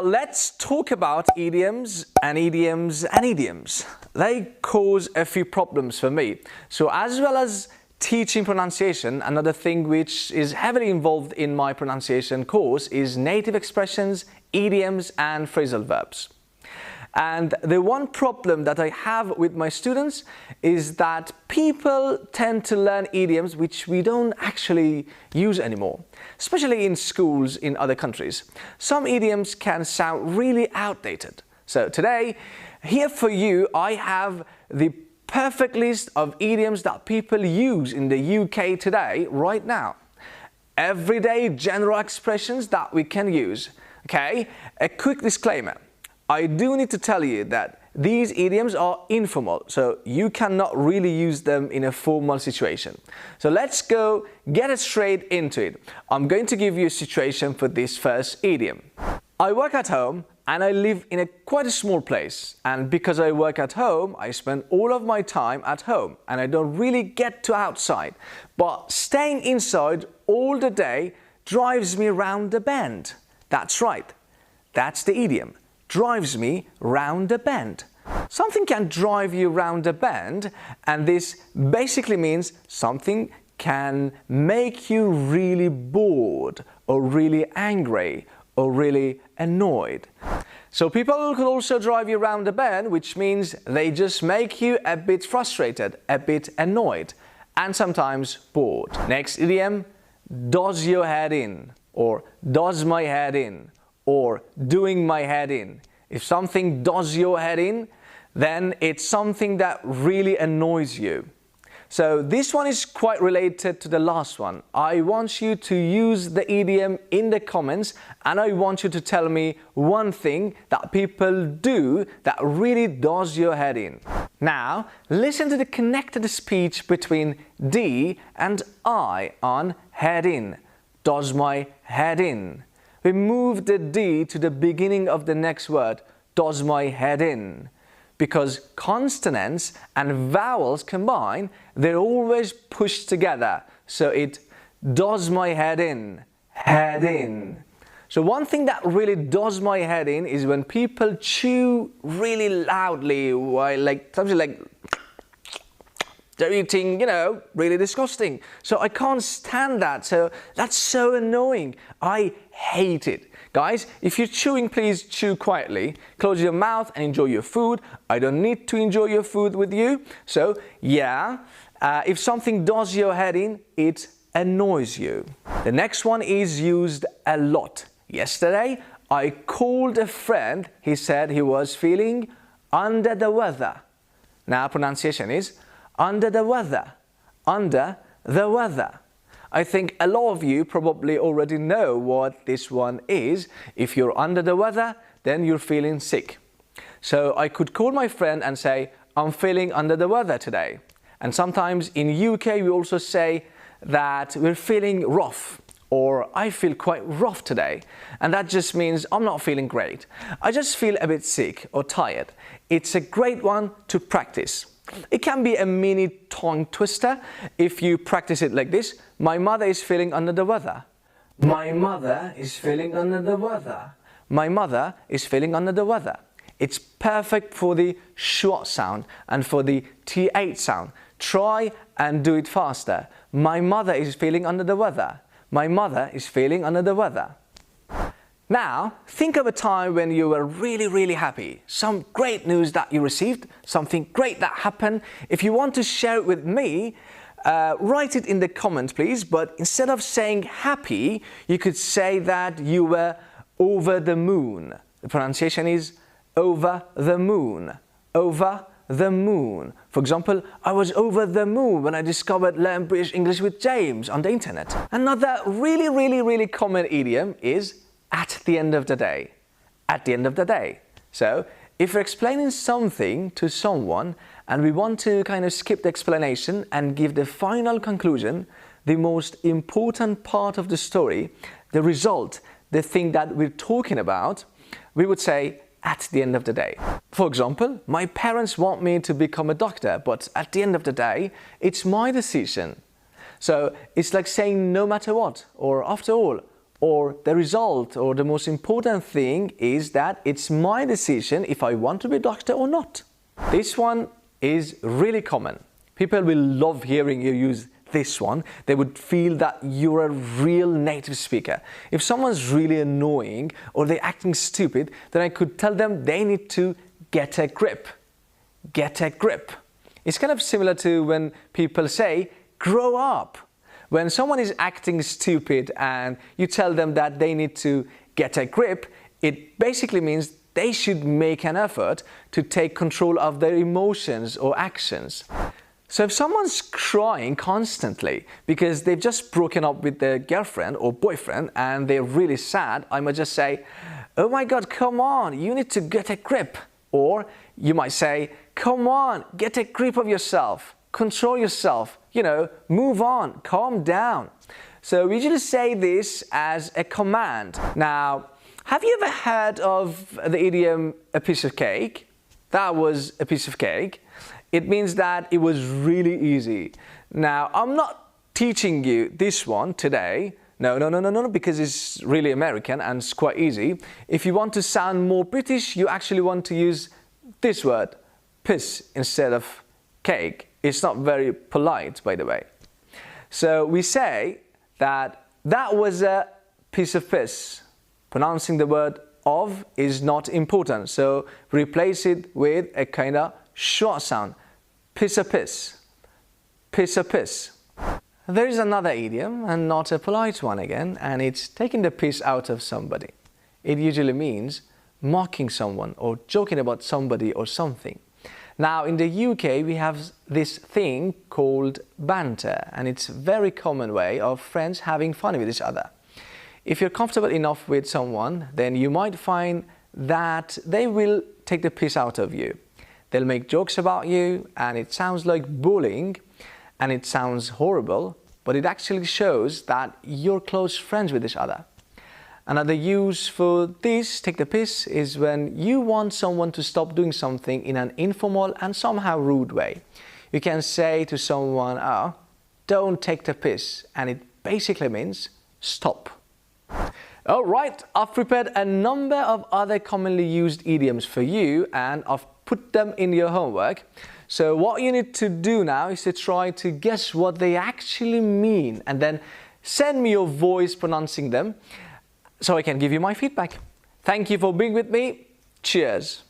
Let's talk about idioms and idioms and idioms. They cause a few problems for me. So as well as teaching pronunciation, another thing which is heavily involved in my pronunciation course is native expressions, idioms and phrasal verbs. And the one problem that I have with my students is that people tend to learn idioms which we don't actually use anymore, especially in schools in other countries. Some idioms can sound really outdated. So today, here for you, I have the perfect list of idioms that people use in the UK today, right now. Everyday general expressions that we can use. Okay, a quick disclaimer. I do need to tell you that these idioms are informal, so you cannot really use them in a formal situation. So let's go get it straight into it. I'm going to give you a situation for this first idiom. I work at home and I live in quite a small place, and because I work at home, I spend all of my time at home and I don't really get to outside. But staying inside all the day drives me round the bend. That's right, that's the idiom. Drives me round the bend. Something can drive you round a bend, and this basically means something can make you really bored or really angry or really annoyed. So people could also drive you round the bend, which means they just make you a bit frustrated, a bit annoyed, and sometimes bored. Next idiom, does your head in, or does my head in, or doing my head in. If something does your head in, then it's something that really annoys you. So this one is quite related to the last one. I want you to use the idiom in the comments, and I want you to tell me one thing that people do that really does your head in. Now, listen to the connected speech between D and I on head in. Does my head in. We move the D to the beginning of the next word, does my head in. Because consonants and vowels combine, they're always pushed together. So it does my head in, head in. So one thing that really does my head in is when people chew really loudly while something like they're eating, really disgusting. So I can't stand that. So that's so annoying. I hate it. Guys, if you're chewing, please chew quietly. Close your mouth and enjoy your food. I don't need to enjoy your food with you. So yeah, if something does your head in, it annoys you. The next one is used a lot. Yesterday, I called a friend. He said he was feeling under the weather. Now pronunciation is under the weather, under the weather. I think a lot of you probably already know what this one is. If you're under the weather, then you're feeling sick. So I could call my friend and say, I'm feeling under the weather today. And sometimes in UK we also say that we're feeling rough, or I feel quite rough today. And that just means I'm not feeling great. I just feel a bit sick or tired. It's a great one to practice. It can be a mini tongue twister if you practice it like this. My mother is feeling under the weather. My mother is feeling under the weather. My mother is feeling under the weather. It's perfect for the short sound and for the TH sound. Try and do it faster. My mother is feeling under the weather. My mother is feeling under the weather. Now, think of a time when you were really, really happy. Some great news that you received, something great that happened. If you want to share it with me, write it in the comments, please. But instead of saying happy, you could say that you were over the moon. The pronunciation is over the moon, over the moon. For example, I was over the moon when I discovered Learn British English with James on the internet. Another really, really, really common idiom is at the end of the day, at the end of the day. So if we're explaining something to someone and we want to kind of skip the explanation and give the final conclusion, the most important part of the story, the result, the thing that we're talking about, we would say at the end of the day. For example, my parents want me to become a doctor, but at the end of the day, it's my decision. So it's like saying no matter what, or after all, or the result, or the most important thing is that it's my decision if I want to be a doctor or not. This one is really common. People will love hearing you use this one. They would feel that you're a real native speaker. If someone's really annoying or they're acting stupid, then I could tell them they need to get a grip. Get a grip. It's kind of similar to when people say, grow up. When someone is acting stupid and you tell them that they need to get a grip, it basically means they should make an effort to take control of their emotions or actions. So if someone's crying constantly because they've just broken up with their girlfriend or boyfriend and they're really sad, I might just say, oh my God, come on, you need to get a grip. Or you might say, come on, get a grip of yourself, control yourself, move on, calm down. So we usually say this as a command. Now, have you ever heard of the idiom, a piece of cake? That was a piece of cake. It means that it was really easy. Now, I'm not teaching you this one today. No, because it's really American and it's quite easy. If you want to sound more British, you actually want to use this word, piss, instead of cake. It's not very polite, by the way. So we say that was a piece of piss. Pronouncing the word of is not important, so replace it with a kind of short sound. Piss a piss. Piss a piss. There is another idiom, and not a polite one again, and it's taking the piss out of somebody. It usually means mocking someone or joking about somebody or something. Now, in the UK, we have this thing called banter, and it's a very common way of friends having fun with each other. If you're comfortable enough with someone, then you might find that they will take the piss out of you. They'll make jokes about you, and it sounds like bullying, and it sounds horrible, but it actually shows that you're close friends with each other. Another use for this, take the piss, is when you want someone to stop doing something in an informal and somehow rude way. You can say to someone, oh, don't take the piss, and it basically means stop. Alright, I've prepared a number of other commonly used idioms for you, and I've put them in your homework. So what you need to do now is to try to guess what they actually mean, and then send me your voice pronouncing them so I can give you my feedback. Thank you for being with me. Cheers.